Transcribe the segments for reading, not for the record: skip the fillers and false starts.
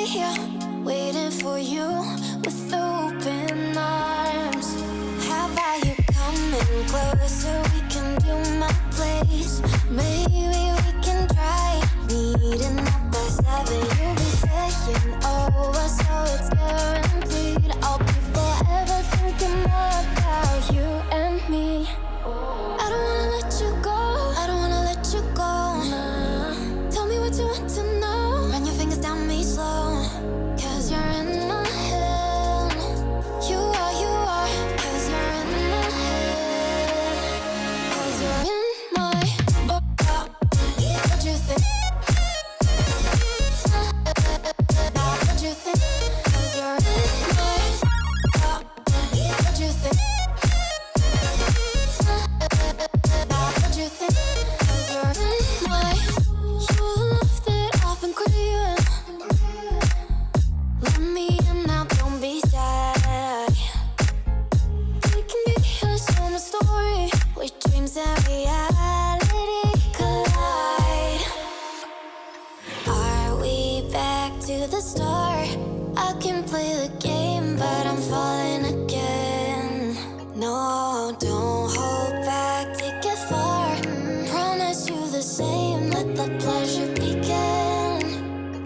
here, waiting for you with open arms. How about you coming closer? We can do my place. Maybe we can try meeting up by 7. You'll be saying over, so it's guaranteed. I'll be forever thinking more about you and me. I don't wanna let you go, I don't wanna let you go. Nah. Tell me what you want to know. Run your fingers down me slow, 'cause you're in my head. You are, 'cause you're in my head. 'Cause you're in my what you think? What you think? 'Cause you're in my what you think? What you think? 'Cause you're in my you love that I've been craving. Let me in now, don't be shy. We can be a summer story where dreams and reality collide. Are we back to the start? I can play the game, but I'm falling again. No, don't hold back, take it far. Promise you the same, let the pleasure begin.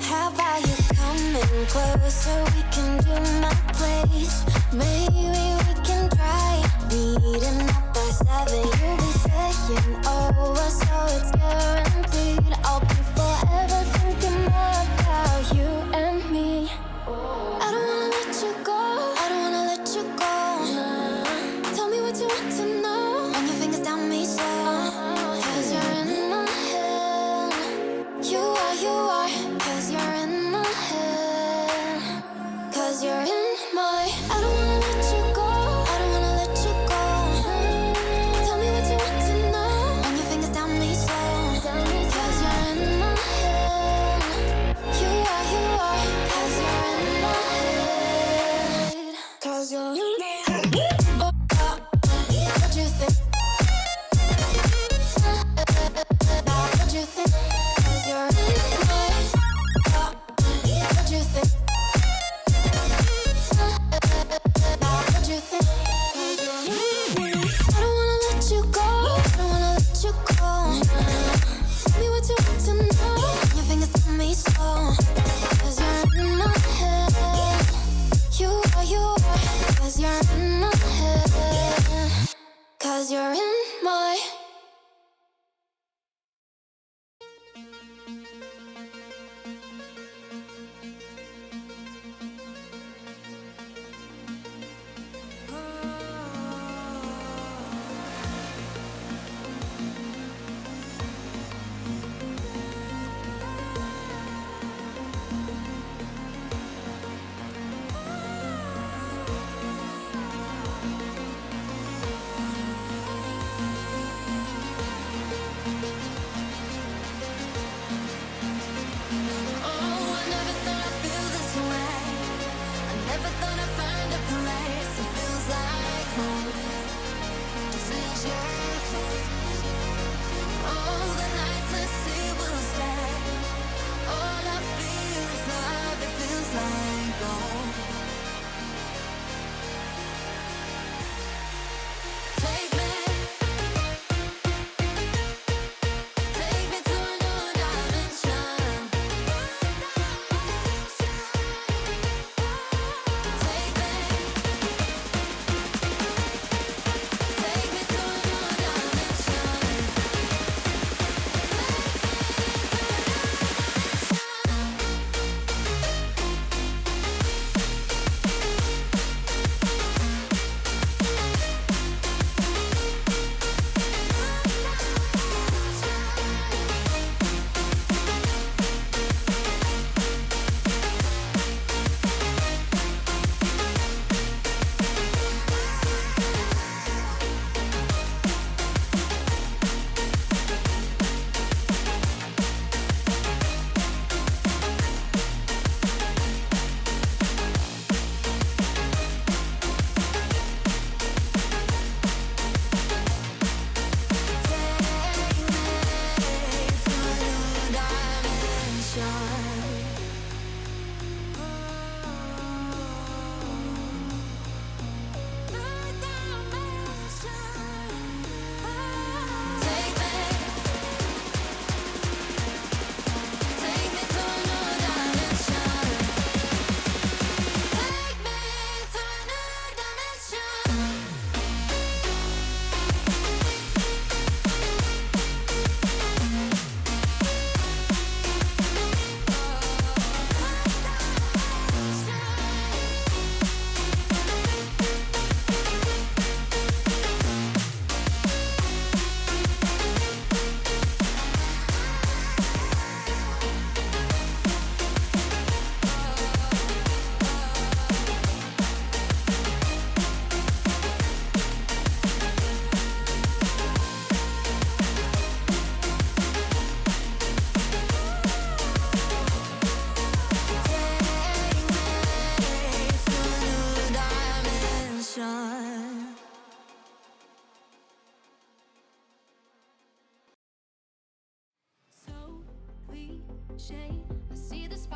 How about you coming closer? We can do my place. Maybe we can try meeting up by 7. You'll be saying over, so it's guaranteed. I'll be forever thinking more about you and me. I don't wanna let you go, I don't wanna let you go. Nah. Tell me what you want to know. Run your fingers down me slow, 'cause you're in my head. You are, 'cause you're in my head. 'Cause you're in my I don't wanna let you go, I don't wanna let you go. Tell me what you want to know. Run your fingers down me slow, 'cause you're in my head. You are, 'cause you're in my head. 'Cause you're in my head. What you think? What you think? 'Cause you're in my what you think? What you think? 'Cause you're in my I don't wanna let you go, I don't wanna let you go. Tell me what you want to know. Your fingers on me slow, 'cause you're in my head. You are, 'cause you're in my head. 'Cause you're in my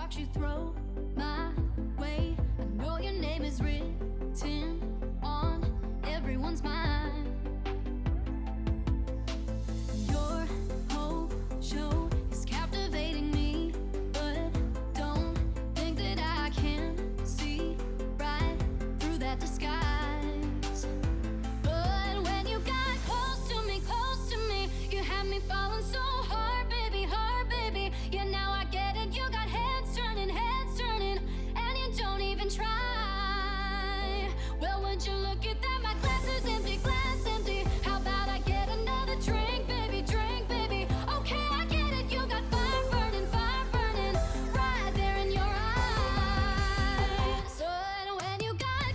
sparks you throw my way. I know your name is written on everyone's mind. Your whole show is captivating me, but don't think that I can see right through that disguise. But when you got close to me, you had me falling so hard, baby, yeah, now I get it. You got heads turning, and you don't even try. Well, would you look at that? My glass is empty, How about I get another drink, baby, Okay, I get it. You got fire burning, right there in your eyes. So when you got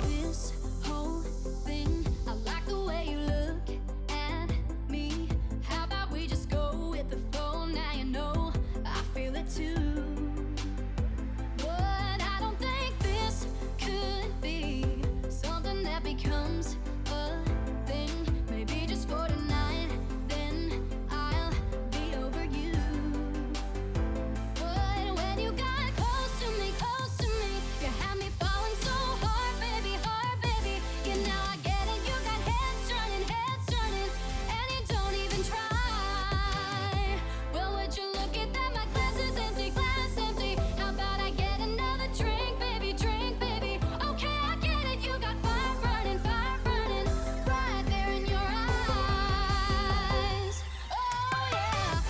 this whole thing, I like the way you look at me. How about we just go with the flow? Now you know I feel it too. But I don't think this could be something that becomes a thing. Maybe just for tonight, then I'll be over you. But when you got close to me, you had me falling so hard, baby, Yeah, now I get it. You got heads turning, and you don't even try. Well, would you look at that? My glass is empty, How about I get another drink, baby, Okay, I get it. You got fire burning, right there in your eyes. Oh yeah.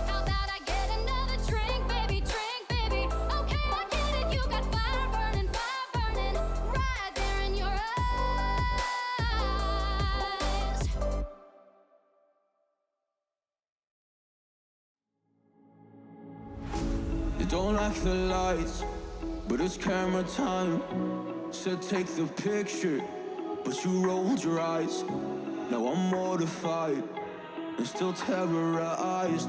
How about I get another drink, baby, Okay, I get it. You got fire burning, right there in your eyes. You don't like the lights, but it's camera time. Said take the picture, but you rolled your eyes. Now I'm mortified and still terrorized.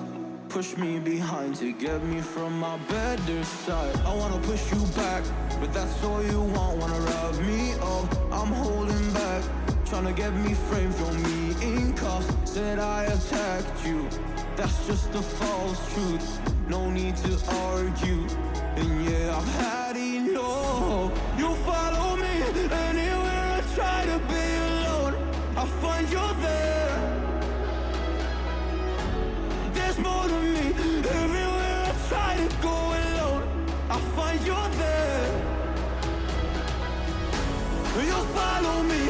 Push me behind to get me from my better side. I wanna push you back, but that's all you want. Wanna rub me up, I'm holding back. Tryna get me framed, throw me in cuffs. Said I attacked you, that's just a false truth. No need to argue, and yeah, I've had enough. You follow me anywhere I try to be alone. I find you there. There's more to me. Everywhere I try to go alone, I find you there. You follow me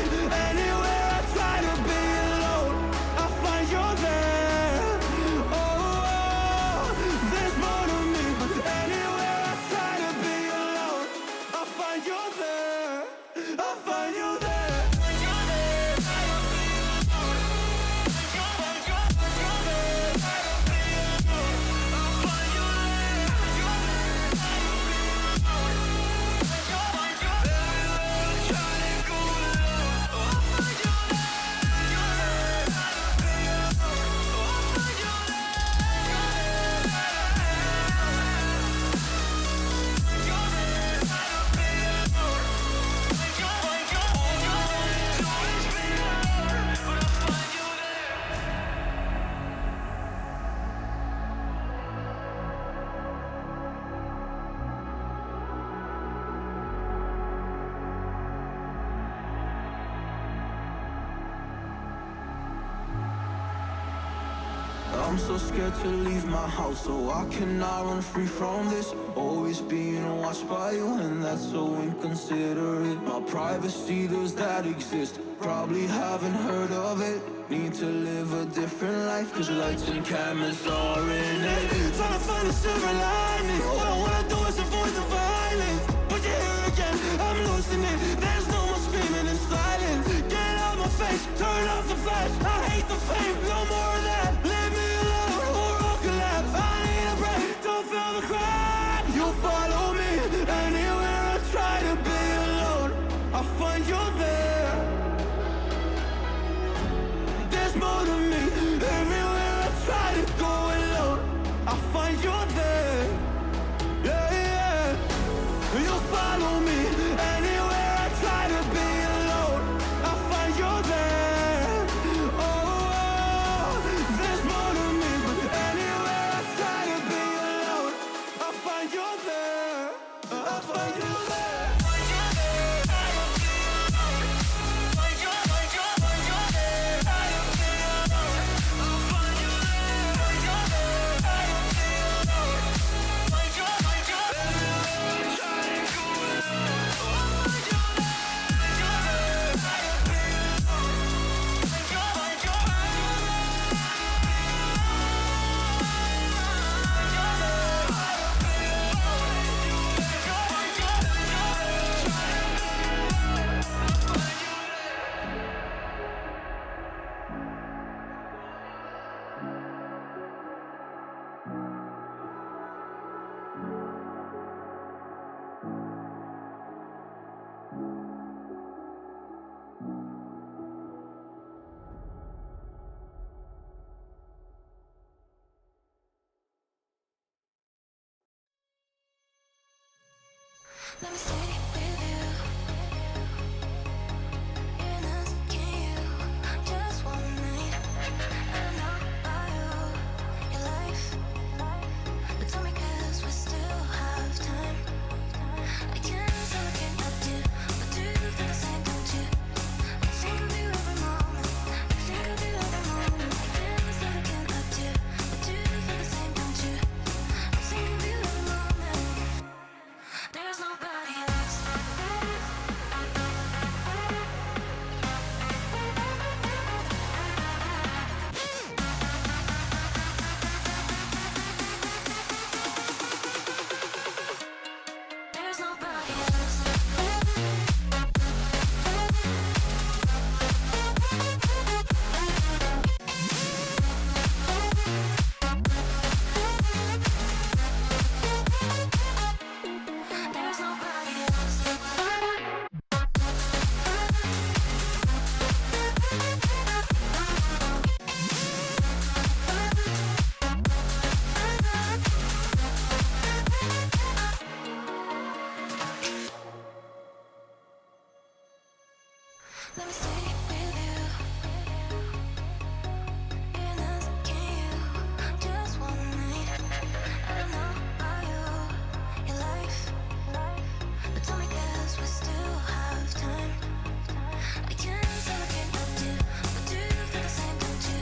anywhere I try to be alone, I find you there. Oh, there's more to me. Anywhere I try to be alone, I find you there. I find you there. I'm so scared to leave my house, so I cannot run free from this. Always being watched by you, and that's so inconsiderate. My privacy, does that exist? Probably haven't heard of it. Need to live a different life, cause lights and cameras are in it. Trying to find a silver lining. All I wanna do is avoid the violence. But you're here again, I'm losing it. There's no more screaming in silence. Get out my face, turn off the flash. I hate the fame, no more of that. Leave me alone or I'll collapse. I need a break, don't feel the crack. You follow me anywhere I try to be alone. I find you there. There's more to me. Everywhere I try to go alone, I find you there. Yeah, yeah. You follow me anywhere I try to be alone, I find you there. Oh, there's more to me, but anywhere I try to be alone, I find you there. I find you there. Let me stay with you. Even asking you just one night. I don't know about you, your life, but tell me 'cause we still have time. I can't stop looking at you, but do you feel the same, don't you? I think of you every moment. I think of you every moment. I can't stop looking at you, but do you feel the same, don't you? I think of you every moment. There's nobody else. There's nobody else. There's nobody else. Let me stay with you. Even asking you just one night. I don't know about you, your life, but tell me 'cause we still have time. I can't stop looking at you, but do you feel the same, don't you?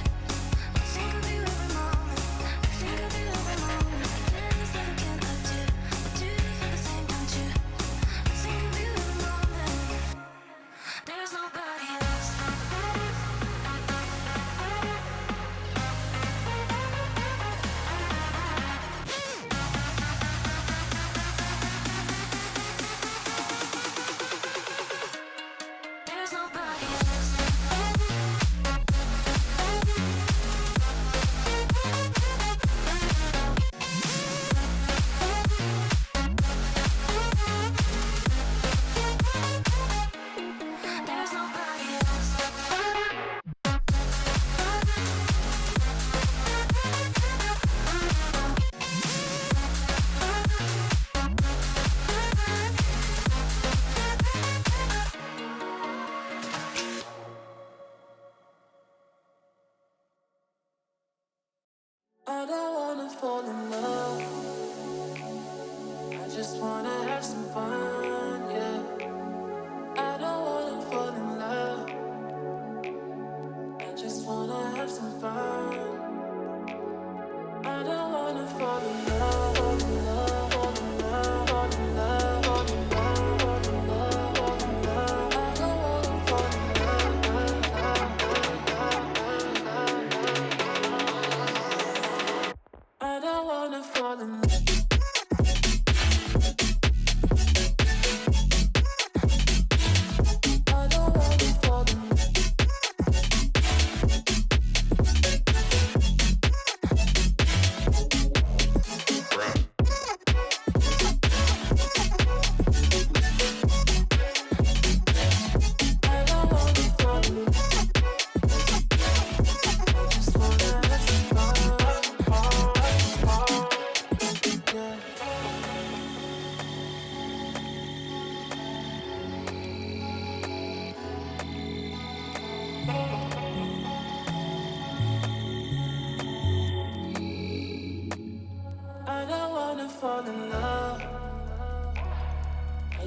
I think of you every moment. I think of you every moment. I can't stop looking at you, but do you feel the same, don't you? I think of you every moment. There's nobody else. There's nobody else. There's nobody else. I don't wanna fall in love. I just wanna have some fun, yeah. I don't wanna fall in love. I just wanna have some fun.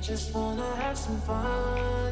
just wanna have some fun.